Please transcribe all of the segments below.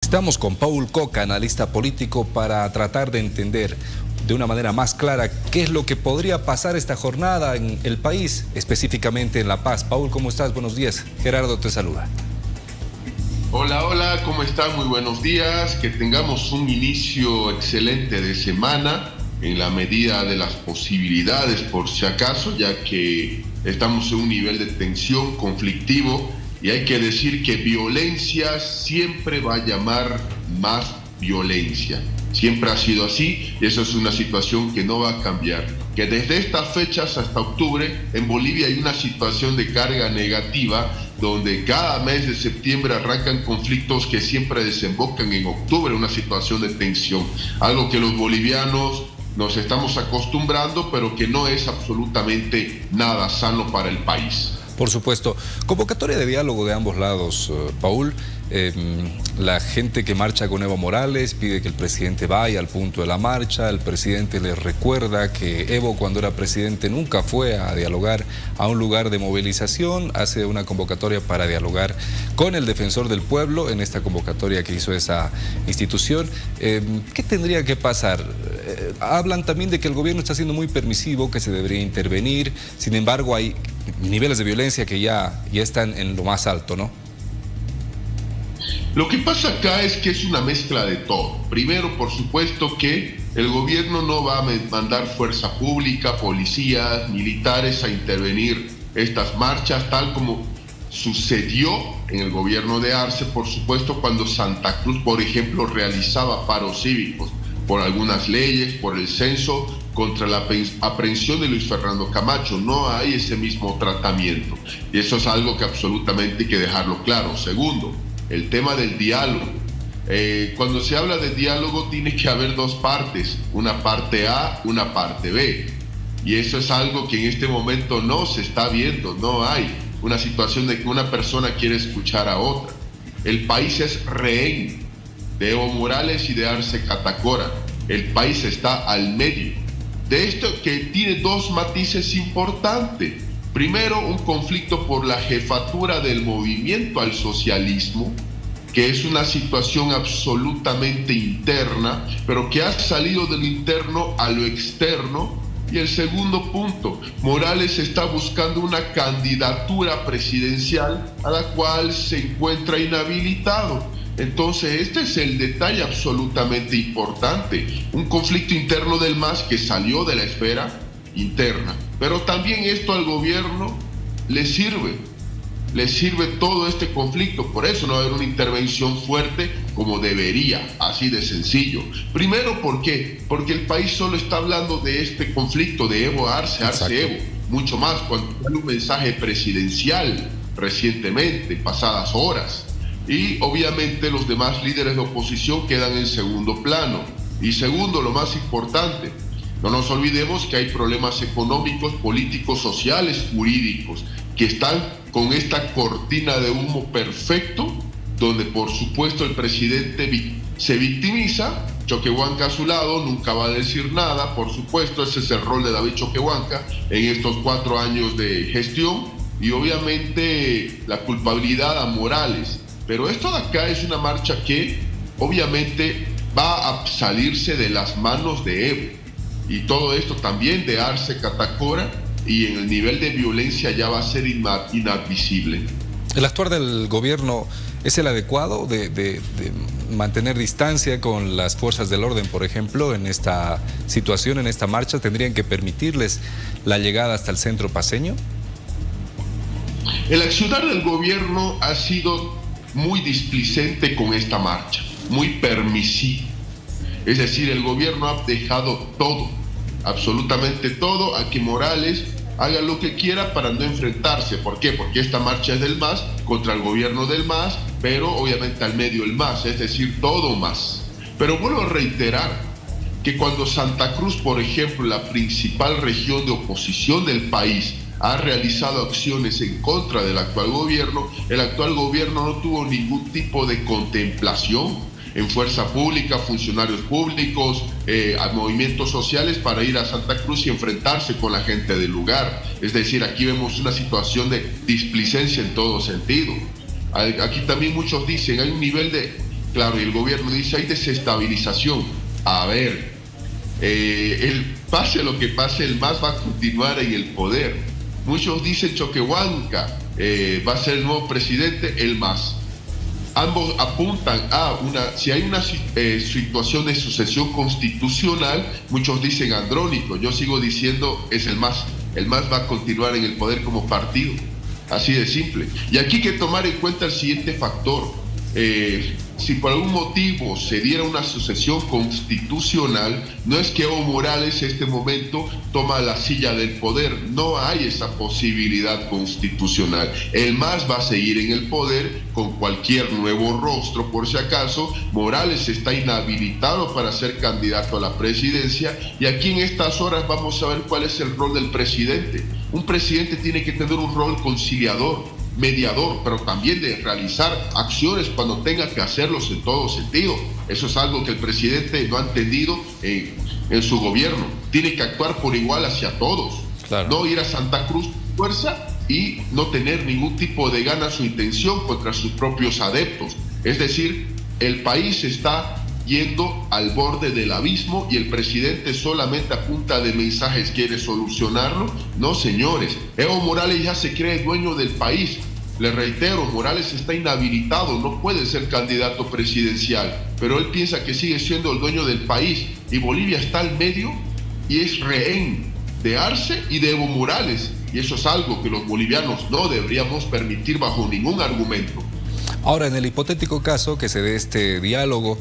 Estamos con Paul Coca, analista político, para tratar de entender de una manera más clara qué es lo que podría pasar esta jornada en el país, específicamente en La Paz. Paul, ¿cómo estás? Buenos días. Gerardo te saluda. Hola, hola, ¿cómo están? Muy buenos días. Que tengamos un inicio excelente de semana en la medida de las posibilidades, por si acaso, ya que estamos en un nivel de tensión conflictivo y hay que decir que violencia siempre va a llamar más violencia. Siempre ha sido así y eso es una situación que no va a cambiar. Que desde estas fechas hasta octubre en Bolivia hay una situación de carga negativa donde cada mes de septiembre arrancan conflictos que siempre desembocan en octubre, una situación de tensión. Algo que los bolivianos nos estamos acostumbrando, pero que no es absolutamente nada sano para el país. Por supuesto. Convocatoria de diálogo de ambos lados, Paul. La gente que marcha con Evo Morales pide que el presidente vaya al punto de la marcha. El presidente les recuerda que Evo, cuando era presidente, nunca fue a dialogar a un lugar de movilización. Hace una convocatoria para dialogar con el defensor del pueblo en esta convocatoria que hizo esa institución. ¿Qué tendría que pasar? Hablan también de que el gobierno está siendo muy permisivo, que se debería intervenir. Sin embargo, hay niveles de violencia que ya están en lo más alto, ¿no? Lo que pasa acá es que es una mezcla de todo. Primero, por supuesto que el gobierno no va a mandar fuerza pública, policías, militares a intervenir estas marchas, tal como sucedió en el gobierno de Arce, por supuesto, cuando Santa Cruz, por ejemplo, realizaba paros cívicos por algunas leyes, por el censo, contra la aprehensión de Luis Fernando Camacho. No hay ese mismo tratamiento. Y eso es algo que absolutamente hay que dejarlo claro. Segundo, el tema del diálogo. Cuando se habla de diálogo tiene que haber dos partes, una parte A, una parte B. Y eso es algo que en este momento no se está viendo, no hay una situación de que una persona quiere escuchar a otra. El país es rehén de Evo Morales y de Arce Catacora. El país está al medio de esto, que tiene dos matices importantes. Primero, un conflicto por la jefatura del movimiento al socialismo, que es una situación absolutamente interna, pero que ha salido de lo interno a lo externo. Y el segundo punto, Morales está buscando una candidatura presidencial a la cual se encuentra inhabilitado. Entonces, este es el detalle absolutamente importante. Un conflicto interno del MAS que salió de la esfera interna. Pero también esto al gobierno le sirve todo este conflicto. Por eso no va a haber una intervención fuerte como debería, así de sencillo. Primero, ¿por qué? Porque el país solo está hablando de este conflicto de Evo Arce, Arce Evo. Mucho más cuando hay un mensaje presidencial recientemente, pasadas horas. Y obviamente los demás líderes de oposición quedan en segundo plano. Y segundo, lo más importante, no nos olvidemos que hay problemas económicos, políticos, sociales, jurídicos, que están con esta cortina de humo perfecto, donde por supuesto el presidente se victimiza. Choquehuanca a su lado nunca va a decir nada, por supuesto, ese es el rol de David Choquehuanca en estos 4 años de gestión, y obviamente la culpabilidad a Morales. Pero esto de acá es una marcha que obviamente va a salirse de las manos de Evo. Y todo esto también de Arce Catacora, y en el nivel de violencia ya va a ser inadmisible. ¿El actuar del gobierno es el adecuado de mantener distancia con las fuerzas del orden, por ejemplo, en esta situación, en esta marcha? ¿Tendrían que permitirles la llegada hasta el centro paceño? El accionar del gobierno ha sido muy displicente con esta marcha, muy permisivo. Es decir, el gobierno ha dejado todo, absolutamente todo, a que Morales haga lo que quiera para no enfrentarse. ¿Por qué? Porque esta marcha es del MAS contra el gobierno del MAS, pero obviamente al medio el MAS, es decir, todo MAS. Pero vuelvo a reiterar que cuando Santa Cruz, por ejemplo, la principal región de oposición del país, ha realizado acciones en contra del actual gobierno, el actual gobierno no tuvo ningún tipo de contemplación en fuerza pública, funcionarios públicos, a movimientos sociales para ir a Santa Cruz y enfrentarse con la gente del lugar. Es decir, aquí vemos una situación de displicencia en todo sentido. Aquí también muchos dicen, hay un nivel de Claro, y el gobierno dice hay desestabilización. A ver, pase lo que pase, el MAS va a continuar en el poder. Muchos dicen Choquehuanca va a ser el nuevo presidente, el MAS. Ambos apuntan a si hay una situación de sucesión constitucional, muchos dicen Andrónico, yo sigo diciendo es el MAS. El MAS va a continuar en el poder como partido, así de simple. Y aquí hay que tomar en cuenta el siguiente factor. Si por algún motivo se diera una sucesión constitucional, no es que Evo Morales en este momento toma la silla del poder, no hay esa posibilidad constitucional. El MAS va a seguir en el poder con cualquier nuevo rostro, por si acaso. Morales está inhabilitado para ser candidato a la presidencia, y aquí en estas horas vamos a ver cuál es el rol del presidente. Un presidente tiene que tener un rol conciliador, mediador, pero también de realizar acciones cuando tenga que hacerlos en todo sentido. Eso es algo que el presidente no ha entendido en su gobierno. Tiene que actuar por igual hacia todos. Claro. No ir a Santa Cruz fuerza y no tener ningún tipo de ganas o intención contra sus propios adeptos. Es decir, el país está yendo al borde del abismo y el presidente solamente a punta de mensajes quiere solucionarlo. No, señores, Evo Morales ya se cree dueño del país. Le reitero, Morales está inhabilitado, no puede ser candidato presidencial, pero él piensa que sigue siendo el dueño del país, y Bolivia está al medio y es rehén de Arce y de Evo Morales, y eso es algo que los bolivianos no deberíamos permitir bajo ningún argumento. Ahora, en el hipotético caso que se dé este diálogo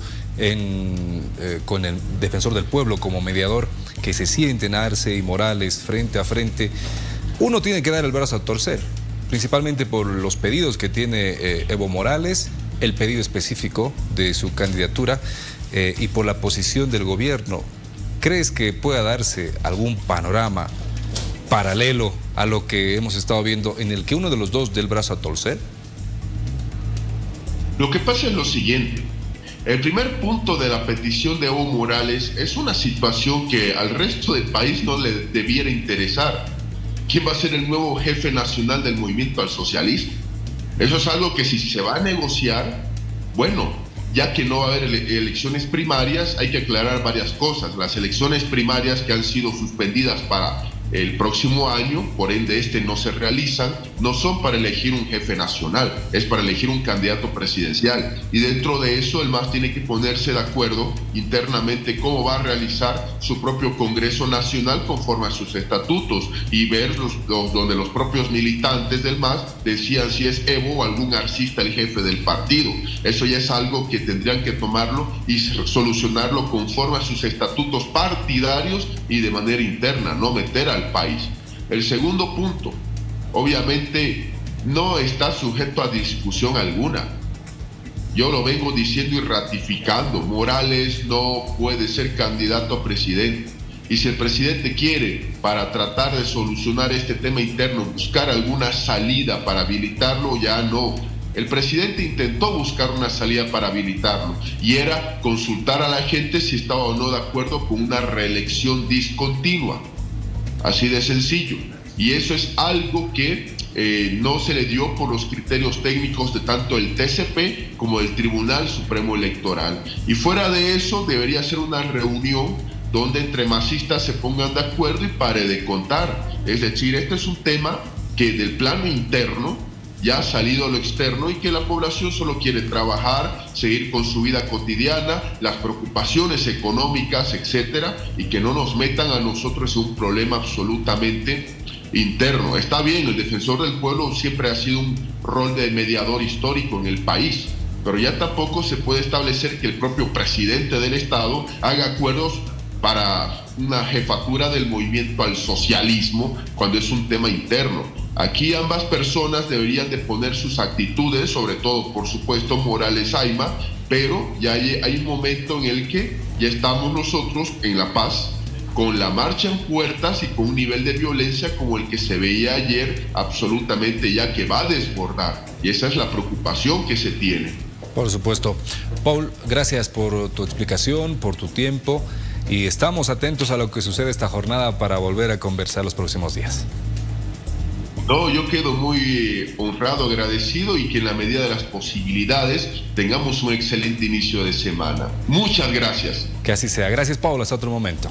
con el defensor del pueblo como mediador, que se sienten Arce y Morales frente a frente, uno tiene que dar el brazo a torcer, principalmente por los pedidos que tiene Evo Morales, el pedido específico de su candidatura y por la posición del gobierno. ¿Crees que pueda darse algún panorama paralelo a lo que hemos estado viendo en el que uno de los dos dé el brazo a torcer? Lo que pasa es lo siguiente. El primer punto de la petición de Evo Morales es una situación que al resto del país no le debiera interesar. ¿Quién va a ser el nuevo jefe nacional del movimiento al socialismo? Eso es algo que si se va a negociar, bueno, ya que no va a haber elecciones primarias, hay que aclarar varias cosas. Las elecciones primarias que han sido suspendidas para el próximo año, por ende no se realizan, no son para elegir un jefe nacional, es para elegir un candidato presidencial, y dentro de eso el MAS tiene que ponerse de acuerdo internamente cómo va a realizar su propio Congreso Nacional conforme a sus estatutos, y ver donde los propios militantes del MAS decían si es Evo o algún arcista el jefe del partido. Eso ya es algo que tendrían que tomarlo y solucionarlo conforme a sus estatutos partidarios y de manera interna, no meter al país. El segundo punto, obviamente no está sujeto a discusión alguna. Yo lo vengo diciendo y ratificando, Morales no puede ser candidato a presidente. Y si el presidente quiere, para tratar de solucionar este tema interno, buscar alguna salida para habilitarlo, ya no. El presidente intentó buscar una salida para habilitarlo, y era consultar a la gente si estaba o no de acuerdo con una reelección discontinua. Así de sencillo. Y eso es algo que no se le dio por los criterios técnicos de tanto el TCP como del Tribunal Supremo Electoral. Y fuera de eso debería ser una reunión donde entre masistas se pongan de acuerdo y pare de contar. Es decir, este es un tema que del plano interno ya ha salido a lo externo y que la población solo quiere trabajar, seguir con su vida cotidiana, las preocupaciones económicas, etcétera, y que no nos metan a nosotros en un problema absolutamente interno. Está bien, el defensor del pueblo siempre ha sido un rol de mediador histórico en el país, pero ya tampoco se puede establecer que el propio presidente del Estado haga acuerdos para una jefatura del movimiento al socialismo cuando es un tema interno. Aquí ambas personas deberían de poner sus actitudes, sobre todo, por supuesto, Morales Ayma, pero ya hay un momento en el que ya estamos nosotros en La Paz con la marcha en puertas y con un nivel de violencia como el que se veía ayer, absolutamente ya que va a desbordar. Y esa es la preocupación que se tiene. Por supuesto. Paul, gracias por tu explicación, por tu tiempo, y estamos atentos a lo que sucede esta jornada para volver a conversar los próximos días. No, yo quedo muy honrado, agradecido y que en la medida de las posibilidades tengamos un excelente inicio de semana. Muchas gracias. Que así sea. Gracias, Paul. Hasta otro momento.